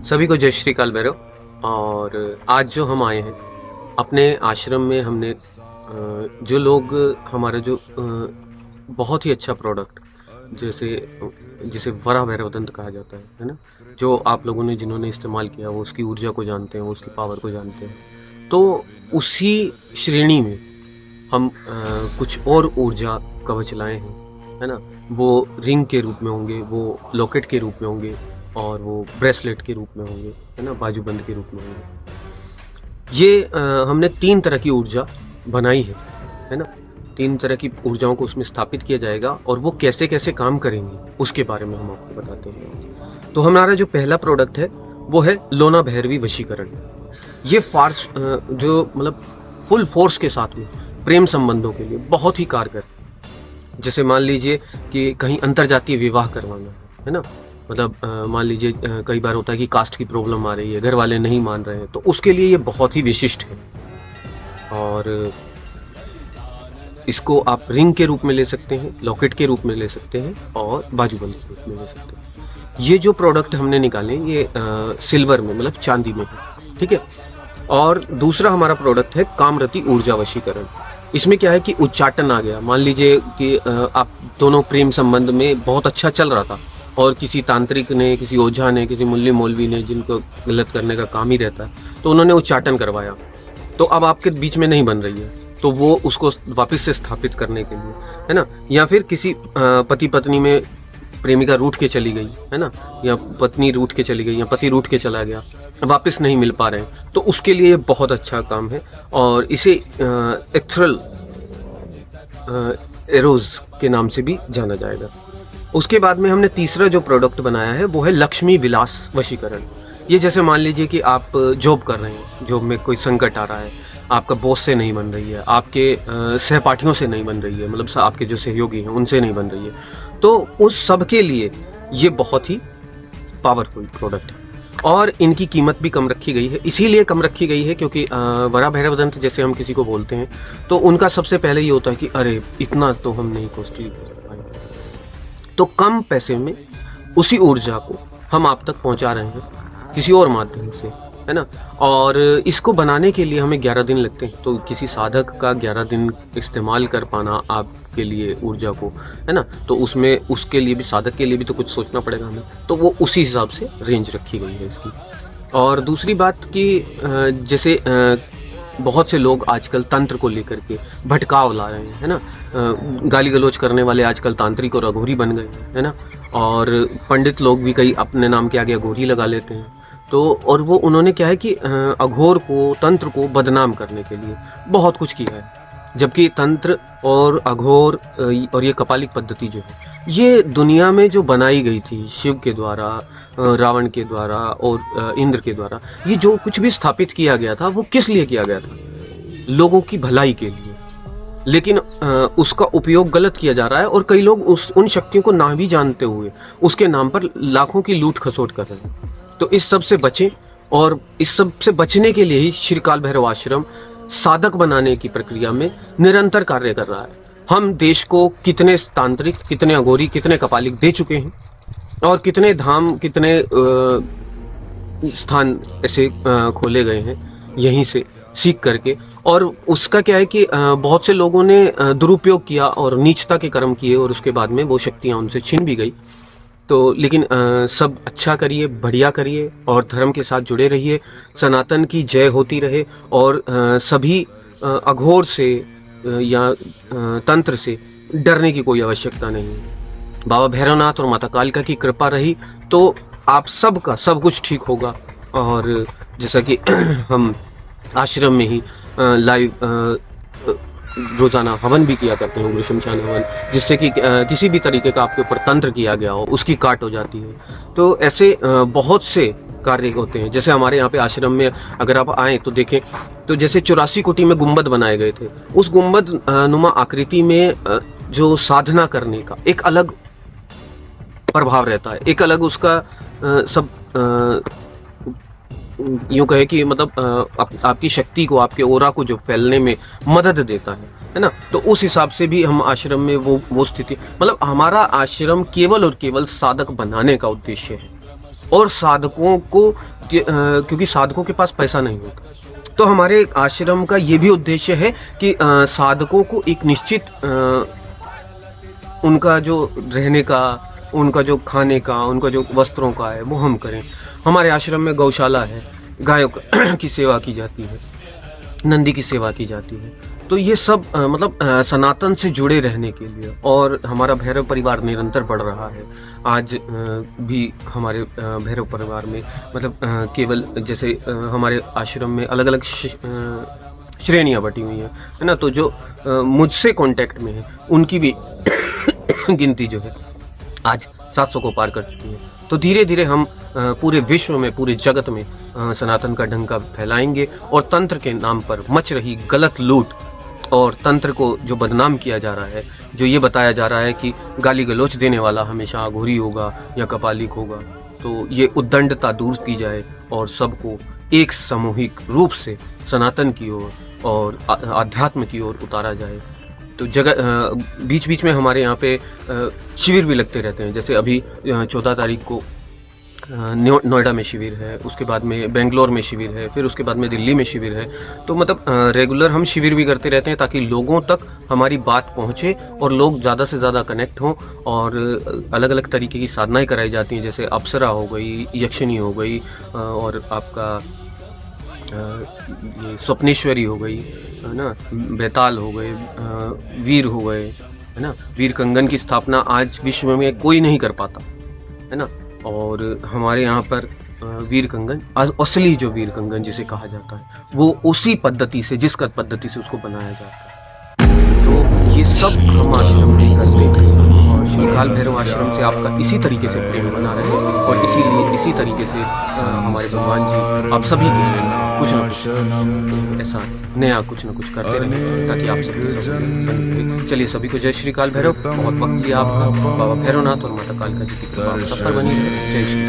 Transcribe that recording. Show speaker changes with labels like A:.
A: सभी को जय श्री काल भैरव। और आज जो हम आए हैं अपने आश्रम में, हमने जो लोग हमारा जो बहुत ही अच्छा प्रोडक्ट जिसे वरा भैरव दंत कहा जाता है ना, जो आप लोगों ने जिन्होंने इस्तेमाल किया वो उसकी ऊर्जा को जानते हैं, वो उसकी पावर को जानते हैं। तो उसी श्रेणी में हम कुछ और ऊर्जा कवच लाए हैं, है ना। वो रिंग के रूप में होंगे, वो लॉकेट के रूप में होंगे, और वो ब्रेसलेट के रूप में होंगे, है ना, बाजूबंद के रूप में होंगे। ये हमने 3 तरह की ऊर्जा बनाई है ना। 3 तरह की ऊर्जाओं को उसमें स्थापित किया जाएगा, और वो कैसे कैसे काम करेंगी उसके बारे में हम आपको बताते हैं। तो हमारा जो पहला प्रोडक्ट है वो है लोना भैरवी वशीकरण। ये फार्स जो मतलब फुल फोर्स के साथ में प्रेम संबंधों के लिए बहुत ही कारगर। जैसे मान लीजिए कि कहीं अंतरजातीय विवाह करवाना है ना, मतलब मान लीजिए कई बार होता है कि कास्ट की प्रॉब्लम आ रही है, घर वाले नहीं मान रहे हैं, तो उसके लिए ये बहुत ही विशिष्ट है। और इसको आप रिंग के रूप में ले सकते हैं, लॉकेट के रूप में ले सकते हैं, और बाजूबंद के रूप में ले सकते हैं। ये जो प्रोडक्ट हमने निकाले ये सिल्वर में, मतलब चांदी में है, ठीक है। और दूसरा हमारा प्रोडक्ट है कामरति ऊर्जा वशीकरण। इसमें क्या है कि उच्चाटन आ गया। मान लीजिए कि आप दोनों प्रेम संबंध में बहुत अच्छा चल रहा था, और किसी तांत्रिक ने, किसी ओझा ने, किसी मुल्ली मौलवी ने, जिनको गलत करने का काम ही रहता है, तो उन्होंने उच्चाटन करवाया, तो अब आपके बीच में नहीं बन रही है, तो वो उसको वापस से स्थापित करने के लिए, है ना। या फिर किसी पति पत्नी में प्रेमिका रूठ के चली गई, है ना, या पत्नी रूठ के चली गई, या पति रूठ के चला गया, वापस नहीं मिल पा रहे हैं, तो उसके लिए ये बहुत अच्छा काम है। और इसे एथरल एरोज के नाम से भी जाना जाएगा। उसके बाद में हमने तीसरा जो प्रोडक्ट बनाया है वो है लक्ष्मी विलास वशीकरण। ये जैसे मान लीजिए कि आप जॉब कर रहे हैं, जॉब में कोई संकट आ रहा है, आपका बॉस से नहीं बन रही है, आपके सहपाठियों से नहीं बन रही है, मतलब आपके जो सहयोगी हैं उनसे नहीं बन रही है, तो उस सब के लिए ये बहुत ही पावरफुल प्रोडक्ट है। और इनकी कीमत भी कम रखी गई है। इसीलिए कम रखी गई है क्योंकि वरा भैरव दंत जैसे हम किसी को बोलते हैं तो उनका सबसे पहले ये होता है कि अरे इतना तो हम नहीं कॉस्टली कर पाएंगे, तो कम पैसे में उसी ऊर्जा को हम आप तक पहुंचा रहे हैं किसी और माध्यम से, है ना। और इसको बनाने के लिए हमें 11 दिन लगते हैं, तो किसी साधक का 11 दिन इस्तेमाल कर पाना आपके लिए ऊर्जा को, है ना, तो उसमें उसके लिए भी, साधक के लिए भी तो कुछ सोचना पड़ेगा हमें, तो वो उसी हिसाब से रेंज रखी गई है इसकी। और दूसरी बात कि जैसे बहुत से लोग आजकल तंत्र को लेकर के भटकाव ला रहे हैं, है ना। गाली गलौज करने वाले आजकल तांत्रिक और अघोरी बन गए, है ना। और पंडित लोग भी कई अपने नाम के आगे अघोरी लगा लेते हैं। तो और वो उन्होंने क्या है कि अघोर को, तंत्र को बदनाम करने के लिए बहुत कुछ किया है, जबकि तंत्र और अघोर और ये कपालिक पद्धति जो है ये दुनिया में जो बनाई गई थी शिव के द्वारा, रावण के द्वारा और इंद्र के द्वारा, ये जो कुछ भी स्थापित किया गया था वो किस लिए किया गया था? लोगों की भलाई के लिए। लेकिन उसका उपयोग गलत किया जा रहा है, और कई लोग उन शक्तियों को ना भी जानते हुए उसके नाम पर लाखों की लूट खसोट कर रहे हैं। तो इस सब से बचें, और इस सब से बचने के लिए ही श्री काल भैरव आश्रम साधक बनाने की प्रक्रिया में निरंतर कार्य कर रहा है। हम देश को कितने तांत्रिक, कितने अघोरी, कितने कपालिक दे चुके हैं, और कितने धाम, कितने स्थान ऐसे खोले गए हैं यहीं से सीख करके। और उसका क्या है कि बहुत से लोगों ने दुरुपयोग किया और नीचता के कर्म किए, और उसके बाद में वो शक्तियाँ उनसे छिन भी गई। तो लेकिन सब अच्छा करिए, बढ़िया करिए, और धर्म के साथ जुड़े रहिए। सनातन की जय होती रहे, और सभी अघोर से या तंत्र से डरने की कोई आवश्यकता नहीं है। बाबा भैरवनाथ और माता कालिका की कृपा रही तो आप सबका सब कुछ ठीक होगा। और जैसा कि हम आश्रम में ही लाइव रोजाना हवन भी किया करते हैं, उग्र शमशान हवन, जिससे कि किसी भी तरीके का आपके ऊपर तंत्र किया गया हो उसकी काट हो जाती है। तो ऐसे बहुत से कार्य होते हैं। जैसे हमारे यहाँ पे आश्रम में अगर आप आएँ तो देखें, तो जैसे 84 कोटि में गुंबद बनाए गए थे, उस गुंबद नुमा आकृति में जो साधना करने का एक अलग प्रभाव रहता है, एक अलग उसका सब यूँ कहे कि मतलब आपकी शक्ति को, आपके ओरा को जो फैलने में मदद देता है ना। तो उस हिसाब से भी हम आश्रम में वो स्थिति, मतलब हमारा आश्रम केवल और केवल साधक बनाने का उद्देश्य है, और साधकों को क्योंकि साधकों के पास पैसा नहीं होता। तो हमारे आश्रम का ये भी उद्देश्य है कि साधकों को एक निश्चित उनका जो रहने का, उनका जो खाने का, उनका जो वस्त्रों का है वो हम करें। हमारे आश्रम में गौशाला है, गायों की सेवा की जाती है, नंदी की सेवा की जाती है। तो ये सब मतलब सनातन से जुड़े रहने के लिए, और हमारा भैरव परिवार निरंतर बढ़ रहा है। आज भी हमारे भैरव परिवार में मतलब केवल जैसे हमारे आश्रम में अलग अलग श्रेणियाँ बटी हुई हैं, है ना। तो जो मुझसे कांटेक्ट में है उनकी भी गिनती जो है आज 700 को पार कर चुकी है। तो धीरे धीरे हम पूरे विश्व में, पूरे जगत में सनातन का डंका फैलाएंगे, और तंत्र के नाम पर मच रही गलत लूट और तंत्र को जो बदनाम किया जा रहा है, जो ये बताया जा रहा है कि गाली गलौच देने वाला हमेशा अघोरी होगा या कपालिक होगा, तो ये उद्दंडता दूर की जाए और सबको एक सामूहिक रूप से सनातन की ओर और आध्यात्म की ओर उतारा जाए। तो जगह बीच बीच में हमारे यहाँ पे शिविर भी लगते रहते हैं। जैसे अभी 14 तारीख को नोएडा में शिविर है, उसके बाद में बेंगलोर में शिविर है, फिर उसके बाद में दिल्ली में शिविर है। तो मतलब रेगुलर हम शिविर भी करते रहते हैं ताकि लोगों तक हमारी बात पहुँचे और लोग ज़्यादा से ज़्यादा कनेक्ट हों। और अलग अलग तरीके की साधनाएं कराई जाती हैं, जैसे अप्सरा हो गई, यक्षिणी हो गई, और आपका ये स्वप्नेश्वरी हो गई, है ना, बेताल हो गए, वीर हो गए, है ना। वीर कंगन की स्थापना आज विश्व में कोई नहीं कर पाता, है ना। और हमारे यहाँ पर वीर कंगन, असली जो वीर कंगन जिसे कहा जाता है, वो उसी पद्धति से, जिस पद्धति से उसको बनाया जाता है। तो ये सब हम आश्रम में करते हैं, और श्री काल भैरव आश्रम से आपका इसी तरीके से प्रेम बना रहे, और इसीलिए इसी तरीके से हमारे भगवान जी आप सभी के लिए कुछ न कुछ ऐसा नया कुछ न कुछ करते रहें, ताकि आप सभी सब। चलिए सभी को जय श्री काल भैरव। बहुत वक्त लिया आपका। बाबा भैरवनाथ और माता कालिका जी की कृपा सब पर बनी रहे। जय श्री।